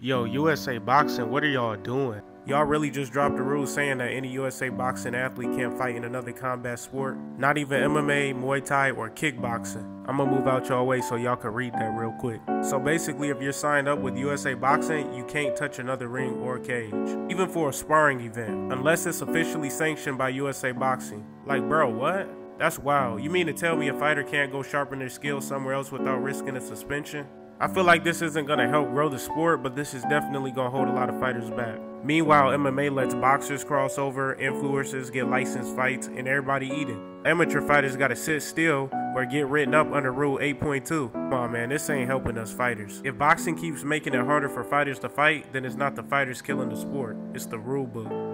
Yo, USA Boxing, what are y'all doing? Y'all really just dropped a rule saying that any USA Boxing athlete can't fight in another combat sport? Not even MMA, Muay Thai, or kickboxing. I'ma move out y'all way so y'all can read that real quick. So basically, if you're signed up with USA Boxing, you can't touch another ring or cage, even for a sparring event, unless it's officially sanctioned by USA Boxing. Like, bro, what? That's wild. You mean to tell me a fighter can't go sharpen their skills somewhere else without risking a suspension? I feel like this isn't going to help grow the sport, but this is definitely going to hold a lot of fighters back. Meanwhile, MMA lets boxers cross over, influencers get licensed fights, and everybody eating. Amateur fighters got to sit still or get written up under Rule 8.2. Come on, man, this ain't helping us fighters. If boxing keeps making it harder for fighters to fight, then it's not the fighters killing the sport, it's the rule book.